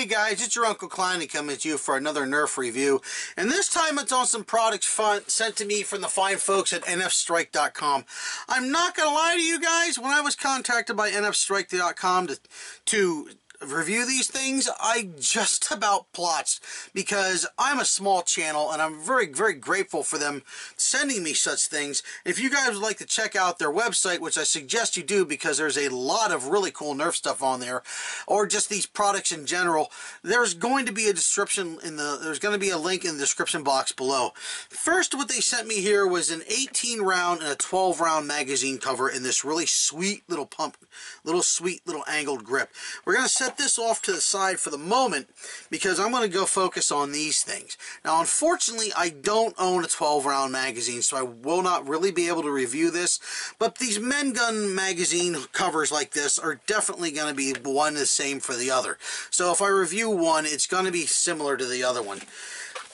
Hey guys, it's your Uncle Clownie coming to you for another Nerf review, and this time it's on some products sent to me from the fine folks at nfstrike.com. I'm not gonna lie to you guys, when I was contacted by nfstrike.com to review these things, I just about plotched, because I'm a small channel and I'm very grateful for them sending me such things. If you guys would like to check out their website, which I suggest you do because there's a lot of really cool Nerf stuff on there, or just these products in general, there's going to be a description there's going to be a link in the description box below. First, what they sent me here was an 18 round and a 12 round magazine cover in this really sweet little sweet little angled grip. We're going to set this off to the side for the moment because I'm going to go focus on these things. Now, unfortunately, I don't own a 12 round magazine, so I will not really be able to review this, but these Men Gun magazine covers like this are definitely going to be one the same for the other. So if I review one, it's going to be similar to the other one.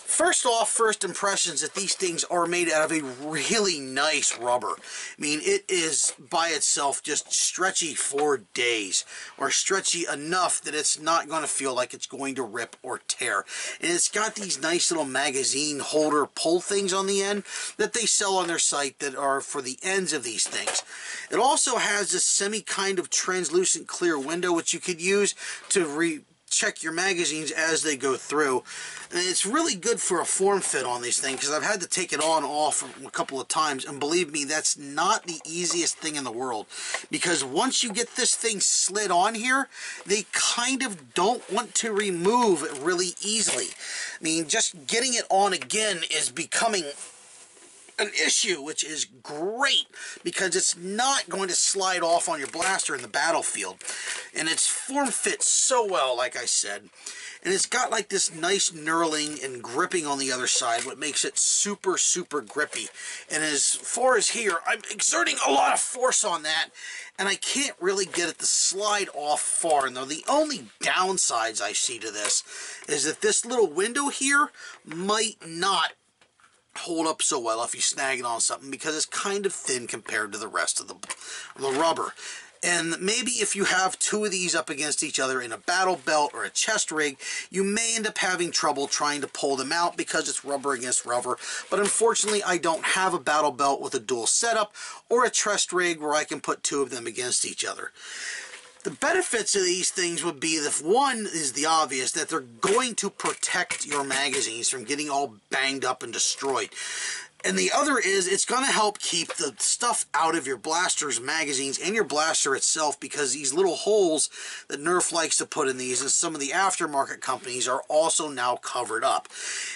First off, first impressions that these things are made out of a really nice rubber. I mean, it is by itself just stretchy for days, or stretchy enough that it's not going to feel like it's going to rip or tear. And it's got these nice little magazine holder pull things on the end that they sell on their site that are for the ends of these things. It also has this semi kind of translucent clear window which you could use to check your magazines as they go through. And it's really good for a form fit on these things, because I've had to take it on and off a couple of times, and believe me, that's not the easiest thing in the world, because once you get this thing slid on here, they kind of don't want to remove it really easily. I mean, just getting it on again is becoming an issue, which is great because it's not going to slide off on your blaster in the battlefield. And it's form fits so well, like I said. And it's got like this nice knurling and gripping on the other side, what makes it super grippy. And as far as here, I'm exerting a lot of force on that, and I can't really get it to slide off far. And the only downsides I see to this is that this little window here might not hold up so well if you snag it on something, because it's kind of thin compared to the rest of the rubber. And maybe if you have two of these up against each other in a battle belt or a chest rig, you may end up having trouble trying to pull them out because it's rubber against rubber. But unfortunately, I don't have a battle belt with a dual setup or a chest rig where I can put two of them against each other. The benefits of these things would be that one is the obvious, that they're going to protect your magazines from getting all banged up and destroyed. And the other is it's going to help keep the stuff out of your blaster's magazines and your blaster itself, because these little holes that Nerf likes to put in these and some of the aftermarket companies are also now covered up.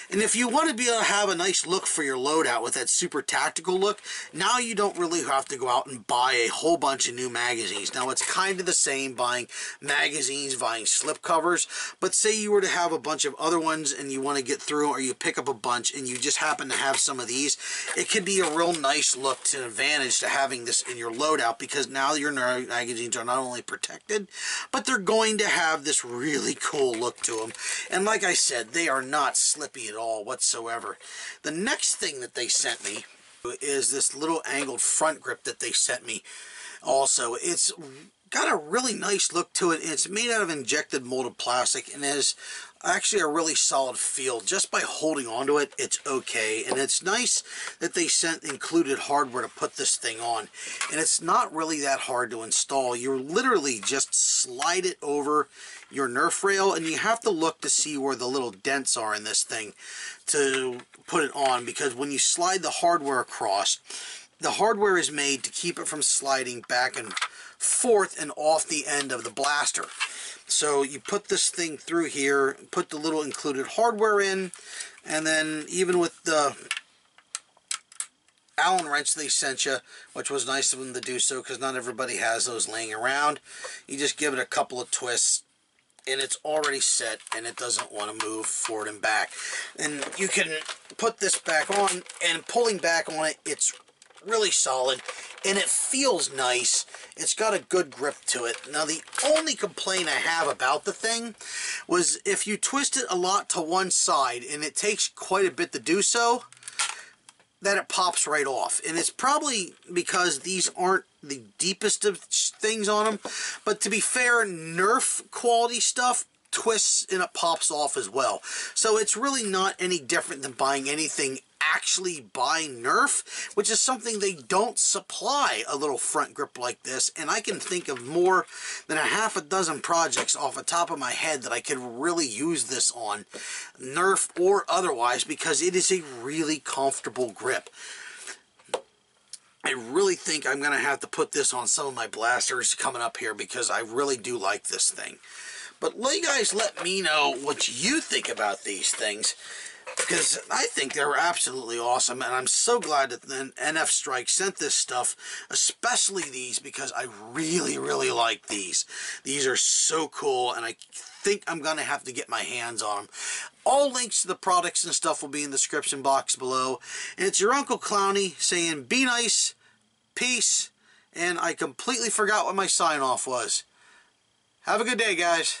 And if you want to be able to have a nice look for your loadout with that super tactical look, now you don't really have to go out and buy a whole bunch of new magazines. Now, it's kind of the same buying magazines, buying slip covers, but say you were to have a bunch of other ones and you want to get through, or you pick up a bunch and you just happen to have some of these, it could be a real nice look to advantage to having this in your loadout, because now your magazines are not only protected, but they're going to have this really cool look to them. And like I said, they are not slippy at all whatsoever. The next thing that they sent me is this little angled front grip that they sent me also. It's got a really nice look to it. It's made out of injected molded plastic and is actually a really solid feel. Just by holding onto it, it's okay. And it's nice that they included hardware to put this thing on. And it's not really that hard to install. You literally just slide it over your Nerf rail, and you have to look to see where the little dents are in this thing to put it on, because when you slide the hardware across, the hardware is made to keep it from sliding back and forth and off the end of the blaster. So you put this thing through here, put the little included hardware in, and then even with the Allen wrench they sent you, which was nice of them to do so because not everybody has those laying around, you just give it a couple of twists and it's already set and it doesn't want to move forward and back. And you can put this back on, and pulling back on it, it's really solid and it feels nice. It's got a good grip to it. Now, the only complaint I have about the thing was if you twist it a lot to one side, and it takes quite a bit to do so, that it pops right off. And it's probably because these aren't the deepest of things on them. But to be fair, Nerf quality stuff twists and it pops off as well. So it's really not any different than buying anything actually by Nerf, which is something they don't supply a little front grip like this. And I can think of more than a half a dozen projects off the top of my head that I could really use this on, Nerf or otherwise, because it is a really comfortable grip. I really think I'm going to have to put this on some of my blasters coming up here because I really do like this thing. But you guys let me know what you think about these things, because I think they're absolutely awesome, and I'm so glad that the NF Strike sent this stuff, especially these, because I really, really like these. These are so cool, and I think I'm going to have to get my hands on them. All links to the products and stuff will be in the description box below. And it's your Uncle Clownie saying, be nice, peace, and I completely forgot what my sign-off was. Have a good day, guys.